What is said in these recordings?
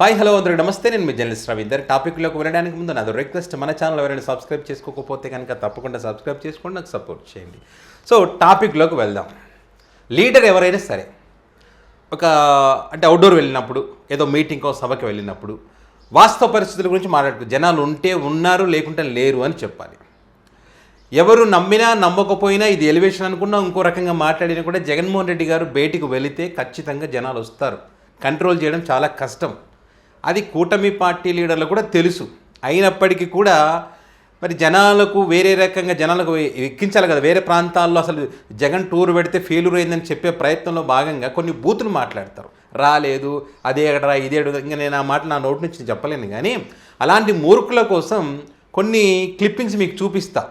Hi hello అందరూ నమస్తే. నేను మీ జర్నలిస్ట్ రవీందర్. టాపిక్లోకి వెళ్ళడానికి ముందు నాది రిక్వెస్ట్, మన ఛానల్ ఎవరైనా సబ్స్క్రైబ్ చేసుకోకపోతే కనుక తప్పకుండా సబ్స్క్రైబ్ చేసుకోండి, నాకు సపోర్ట్ చేయండి. సో టాపిక్లోకి వెళ్దాం. లీడర్ ఎవరైనా సరే అంటే అవుట్డోర్ వెళ్ళినప్పుడు, ఏదో మీటింగ్కో సభకి వెళ్ళినప్పుడు వాస్తవ పరిస్థితుల గురించి మాట్లాడుకో. జనాలు ఉంటే ఉన్నారు, లేకుంటే లేరు అని చెప్పాలి. ఎవరు నమ్మినా నమ్మకపోయినా ఇది ఎలివేషన్ అనుకున్నా ఇంకో రకంగా మాట్లాడినా కూడా జగన్మోహన్ రెడ్డి గారు బయటికి వెళితే ఖచ్చితంగా జనాలు వస్తారు. కంట్రోల్ చేయడం చాలా కష్టం. అది కూటమి పార్టీ లీడర్లు కూడా తెలుసు. అయినప్పటికీ కూడా మరి జనాలకు వేరే రకంగా జనాలకు ఎక్కించాలి కదా. వేరే ప్రాంతాల్లో అసలు జగన్ టూర్ పెడితే ఫెయిల్యూర్ అయిందని చెప్పే ప్రయత్నంలో భాగంగా కొన్ని బూతులు మాట్లాడతారు. రాలేదు, అదే ఎక్కడరా, ఇదే ఇంకా నేను ఆ మాట నా నోటి నుంచి చెప్పలేను. కానీ అలాంటి మూర్ఖుల కోసం కొన్ని క్లిప్పింగ్స్ మీకు చూపిస్తా.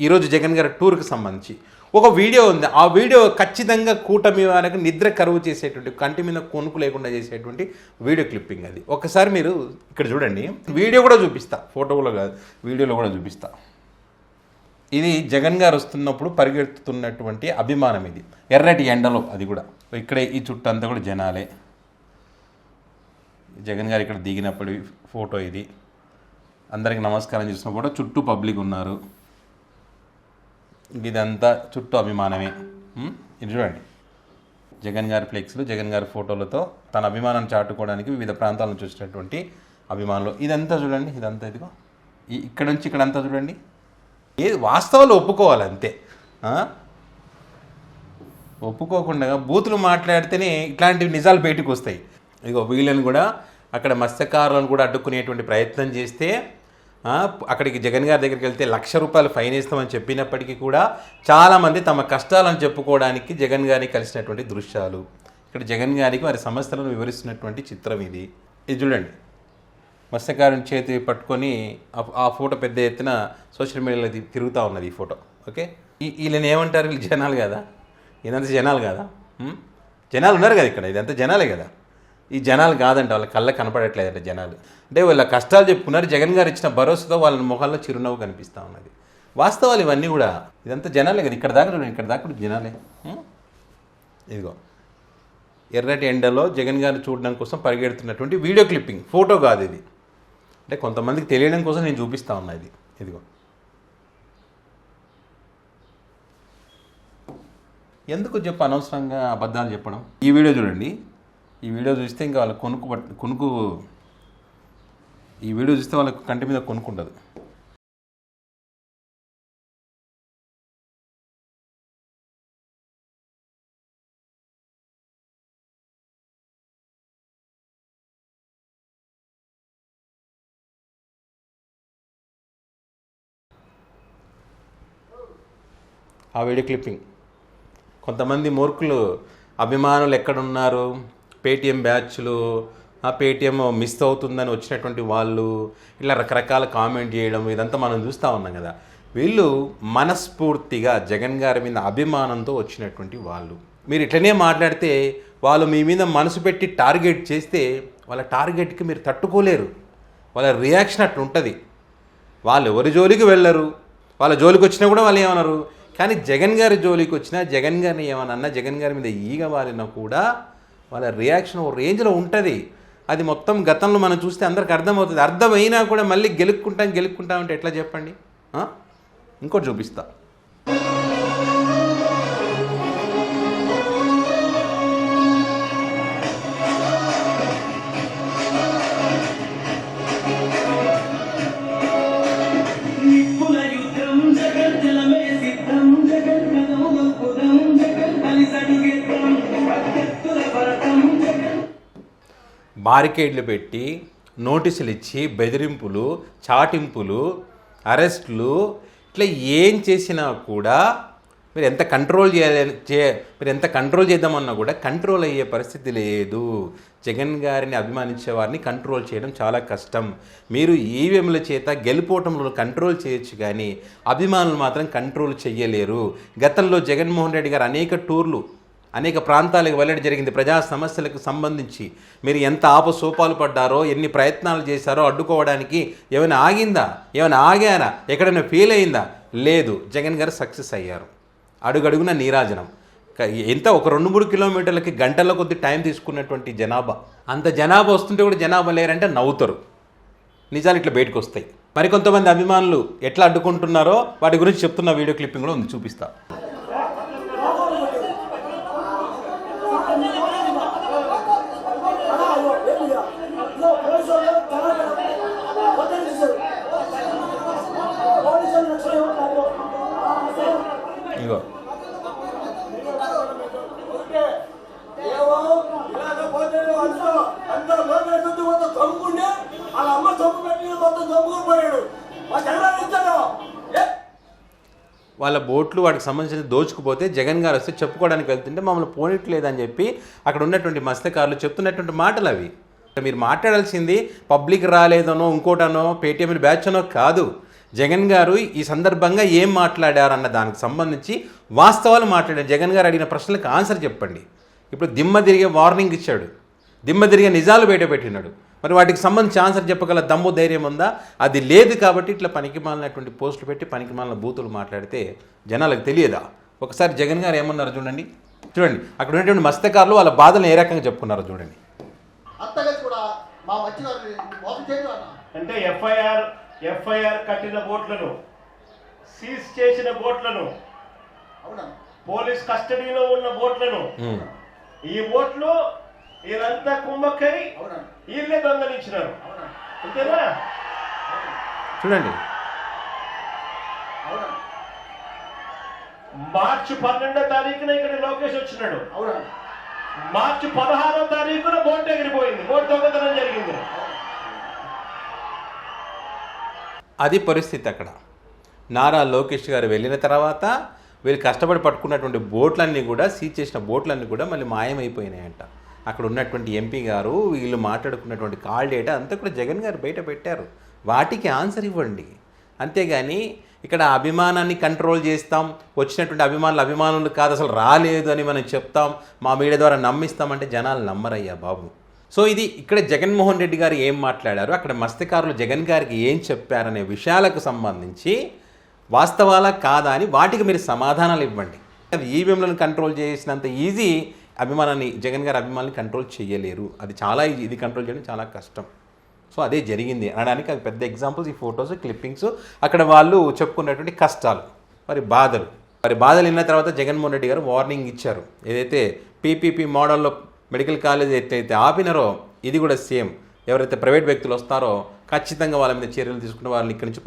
ఈరోజు జగన్ గారి టూర్కి సంబంధించి ఒక వీడియో ఉంది. ఆ వీడియో ఖచ్చితంగా కూటమి వారికి నిద్ర కరువు చేసేటువంటి, కంటి మీద కొనుక్కు లేకుండా చేసేటువంటి వీడియో క్లిప్పింగ్ అది. ఒకసారి మీరు ఇక్కడ చూడండి. వీడియో కూడా చూపిస్తా, ఫోటోలో కాదు, వీడియోలో కూడా చూపిస్తా. ఇది జగన్ గారు వస్తున్నప్పుడు పరిగెత్తుతున్నటువంటి అభిమానం. ఇది ఎర్రటి ఎండలో, అది కూడా ఇక్కడే ఈ చుట్టూ అంతా కూడా జనాలే. జగన్ గారు ఇక్కడ దిగినప్పుడు ఫోటో ఇది. అందరికి నమస్కారం చేసిన ఫోటో. చుట్టూ పబ్లిక్ ఉన్నారు. ఇదంతా చుట్టూ అభిమానమే. ఇది చూడండి, జగన్ గారి ఫ్లెక్స్లు, జగన్ గారి ఫోటోలతో తన అభిమానాన్ని చాటుకోవడానికి వివిధ ప్రాంతాలను చూసినటువంటి అభిమానులు. ఇదంతా చూడండి, ఇదంతా ఇదిగో ఇక్కడ నుంచి ఇక్కడంతా చూడండి. ఏది వాస్తవాలు ఒప్పుకోవాలి అంతే. ఒప్పుకోకుండా బూతులు మాట్లాడితేనే ఇట్లాంటివి నిజాలు బయటకు వస్తాయి. ఇదిగో వీళ్ళని కూడా అక్కడ మత్స్యకారులను కూడా అడ్డుకునేటువంటి ప్రయత్నం చేస్తే అక్కడికి జగన్ గారి దగ్గరికి వెళ్తే ₹1,00,000 ఫైన్ వేస్తామని చెప్పినప్పటికీ కూడా చాలామంది తమ కష్టాలను చెప్పుకోవడానికి జగన్ గారిని కలిసినటువంటి దృశ్యాలు. ఇక్కడ జగన్ గారికి వారి సమస్యలను వివరిస్తున్నటువంటి చిత్రం ఇది. ఇది చూడండి, మత్స్యకారుని చేతి పట్టుకొని ఆ ఫోటో పెద్ద ఎత్తున సోషల్ మీడియాలో తిరుగుతూ ఉన్నది ఈ ఫోటో. ఓకే, వీళ్ళని ఏమంటారు? వీళ్ళు జనాలు కదా, ఇదంతా జనాలు కదా. జనాలు ఉన్నారు కదా ఇక్కడ, ఇదంతా జనాలే కదా. ఈ జనాలు కాదంట, వాళ్ళ కళ్ళకి కనపడట్లేదంట జనాలు. అంటే వాళ్ళ కష్టాలు చెప్పుకున్నారు. జగన్ గారు ఇచ్చిన భరోసాతో వాళ్ళ ముఖాల్లో చిరునవ్వు కనిపిస్తూ ఉన్నది. వాస్తవాలు ఇవన్నీ కూడా. ఇదంతా జనాలే కదా. ఇక్కడ దాకా చూడండి, ఇక్కడ దాకా జనాలే. ఇదిగో ఎర్రటి ఎండలో జగన్ గారిని చూడడం కోసం పరిగెడుతున్నటువంటి వీడియో క్లిప్పింగ్, ఫోటో కాదు ఇది. అంటే కొంతమందికి తెలియడం కోసం నేను చూపిస్తూ ఉన్నా ఇది. ఇదిగో ఎందుకు అనవసరంగా అబద్ధాలు చెప్పడం. ఈ వీడియో చూడండి. ఈ వీడియో చూస్తే ఇంకా వాళ్ళకి కొనుక్కు ఈ వీడియో చూస్తే వాళ్ళకి కంటి మీద కొనుక్కుంటుంది. ఆ వీడియో క్లిప్పింగ్. కొంతమంది మూర్ఖులు అభిమానులు ఎక్కడున్నారు, పేటీఎం బ్యాచ్లు, పేటీఎం మిస్ అవుతుందని వచ్చినటువంటి వాళ్ళు ఇలా రకరకాల కామెంట్ చేయడం, ఇదంతా మనం చూస్తూ ఉన్నాం కదా. వీళ్ళు మనస్ఫూర్తిగా జగన్ గారి మీద అభిమానంతో వచ్చినటువంటి వాళ్ళు. మీరు ఇట్లనే మాట్లాడితే వాళ్ళు మీ మీద మనసు పెట్టి టార్గెట్ చేస్తే వాళ్ళ టార్గెట్కి మీరు తట్టుకోలేరు. వాళ్ళ రియాక్షన్ అట్లా ఉంటుంది. వాళ్ళు ఎవరి జోలికి వెళ్ళరు. వాళ్ళ జోలికి వచ్చినా కూడా వాళ్ళు ఏమన్నారు. కానీ జగన్ గారి జోలికి వచ్చినా, జగన్ గారిని ఏమన్నా, జగన్ గారి మీద ఈగ వాలినా కూడా వాళ్ళ రియాక్షన్ ఓ రేంజ్లో ఉంటుంది. అది మొత్తం గతంలో మనం చూస్తే అందరికి అర్థమవుతుంది. అర్థమైనా కూడా మళ్ళీ గెలుక్కుంటాం అంటే ఎట్లా చెప్పండి. ఇంకోటి చూపిస్తా. బారికేడ్లు పెట్టి, నోటీసులు ఇచ్చి, బెదిరింపులు, చాటింపులు, అరెస్టులు, ఇట్లా ఏం చేసినా కూడా మీరు ఎంత కంట్రోల్ చేద్దామన్నా కూడా కంట్రోల్ అయ్యే పరిస్థితి లేదు. జగన్ గారిని అభిమానించే వారిని కంట్రోల్ చేయడం చాలా కష్టం. మీరు ఈవీఎంల చేత గెలుపోవటంలో కంట్రోల్ చేయొచ్చు, కానీ అభిమానులు మాత్రం కంట్రోల్ చేయలేరు. గతంలో జగన్మోహన్ రెడ్డి గారు అనేక టూర్లు, అనేక ప్రాంతాలకు వెళ్ళడం జరిగింది. ప్రజా సమస్యలకు సంబంధించి మీరు ఎంత ఆపసోపాలు పడ్డారో, ఎన్ని ప్రయత్నాలు చేశారో అడ్డుకోవడానికి. ఏమైనా ఆగిందా? ఏమైనా ఆగారా? ఎక్కడైనా ఫెయిల్ అయిందా? లేదు. జగన్ గారు సక్సెస్ అయ్యారు. అడుగడుగున నీరాజనం. ఎంత ఒక 2-3 కిలోమీటర్లకి గంటల కొద్ది టైం తీసుకున్నటువంటి జనాభా, అంత జనాభా వస్తుంటే కూడా జనాభా లేరంటే నవ్వుతారు. నిజాలు ఇట్లా బయటకు వస్తాయి. మరికొంతమంది అభిమానులు ఎట్లా అడ్డుకుంటున్నారో వాటి గురించి చెప్తున్న వీడియో క్లిప్పింగ్ కూడా ఉంది, చూపిస్తా. ఇగో వాళ్ళ బోట్లు వాటికి సంబంధించిన దోచుకుపోతే జగన్ గారు వస్తే చెప్పుకోవడానికి వెళ్తుంటే మమ్మల్ని పోనీట్లేదని చెప్పి అక్కడ ఉన్నటువంటి మత్స్యకారులు చెప్తున్నటువంటి మాటలు అవి. మీరు మాట్లాడాల్సింది పబ్లిక్ రాలేదనో ఇంకోటనో పేటీఎం బ్యాచ్ అనో కాదు. జగన్ గారు ఈ సందర్భంగా ఏం మాట్లాడారు అన్న దానికి సంబంధించి వాస్తవాలు మాట్లాడారు. జగన్ గారు అడిగిన ప్రశ్నలకు ఆన్సర్ చెప్పండి. ఇప్పుడు దిమ్మ తిరిగే వార్నింగ్ ఇచ్చాడు, దిమ్మ తిరిగే నిజాలు బయట పెట్టినాడు. మరి వాటికి సంబంధించి ఆన్సర్ చెప్పగల దమ్ము ధైర్యం ఉందా? అది లేదు. కాబట్టి ఇట్లా పనికిమాలినటువంటి పోస్టులు పెట్టి పనికిమాలిన బూతులు మాట్లాడితే జనాలకు తెలియదా? ఒకసారి జగన్ గారు ఏమన్నారు చూడండి. అక్కడ ఉన్నటువంటి మత్స్యకారులు వాళ్ళ బాధలను ఏ రకంగా చెప్పుకున్నారో చూడండి. అంటే ఎఫ్ఐఆర్ కట్టిన బోట్లను, సీజ్ చేసిన బోట్లను, పోలీస్ కస్టడీలో ఉన్న బోట్లను, ఈ బోట్లు వీళ్ళంతా కుమ్మక్కై వీళ్ళే దొంగలించినారు. అంతేనా? చూడండి, మార్చి 12వ తారీఖున ఇక్కడ లోకేష్ వచ్చినాడు. మార్చి 16వ తారీఖున బోట్ ఎగిరిపోయింది, బోట్ దొంగతనం జరిగింది. అది పరిస్థితి. అక్కడ నారా లోకేష్ గారు వెళ్ళిన తర్వాత వీళ్ళు కష్టపడి పట్టుకున్నటువంటి బోట్లన్నీ కూడా, సీజ్ చేసిన బోట్లన్నీ కూడా మళ్ళీ మాయమైపోయినాయంట. అక్కడ ఉన్నటువంటి ఎంపీ గారు వీళ్ళు మాట్లాడుకున్నటువంటి కాల్ డేటా అంతా కూడా జగన్ గారు బయట పెట్టారు. వాటికి ఆన్సర్ ఇవ్వండి. అంతేగాని ఇక్కడ అభిమానాన్ని కంట్రోల్ చేస్తాం, వచ్చినటువంటి అభిమానులు కాదు అసలు రాలేదు అని మనం చెప్తాం, మా మీడియా ద్వారా నమ్మిస్తామంటే జనాలు నమ్మరయ్యా బాబు. సో ఇది ఇక్కడ జగన్మోహన్ రెడ్డి గారు ఏం మాట్లాడారు, అక్కడ మత్స్యకారులు జగన్ గారికి ఏం చెప్పారనే విషయాలకు సంబంధించి వాస్తవాలా కాదా అని వాటికి మీరు సమాధానాలు ఇవ్వండి. ఈవీఎంలను కంట్రోల్ చేసినంత ఈజీ జగన్ గారి అభిమానులు కంట్రోల్ చేయలేరు. అది చాలా ఇది కంట్రోల్ చేయడం చాలా కష్టం. సో అదే జరిగింది అనడానికి అది పెద్ద ఎగ్జాంపుల్స్ ఈ ఫొటోస్, క్లిప్పింగ్స్, అక్కడ వాళ్ళు చెప్పుకున్నటువంటి కష్టాలు, మరి బాధలు విన్న తర్వాత జగన్మోహన్ రెడ్డి గారు వార్నింగ్ ఇచ్చారు. ఏదైతే పీపీపీ మోడల్లో మెడికల్ కాలేజ్ అయితే ఆపినారో ఇది కూడా సేమ్. ఎవరైతే ప్రైవేట్ వ్యక్తులు వస్తారో ఖచ్చితంగా వాళ్ళ మీద చర్యలు తీసుకుని వాళ్ళని ఇక్కడి నుంచి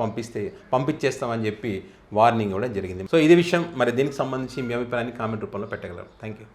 పంపించేస్తామని చెప్పి వార్నింగ్ ఇవ్వడం జరిగింది. సో ఇది విషయం. మరి దీనికి సంబంధించి మీ అభిప్రాయాన్ని కామెంట్ రూపంలో పెట్టగలరు. Thank you.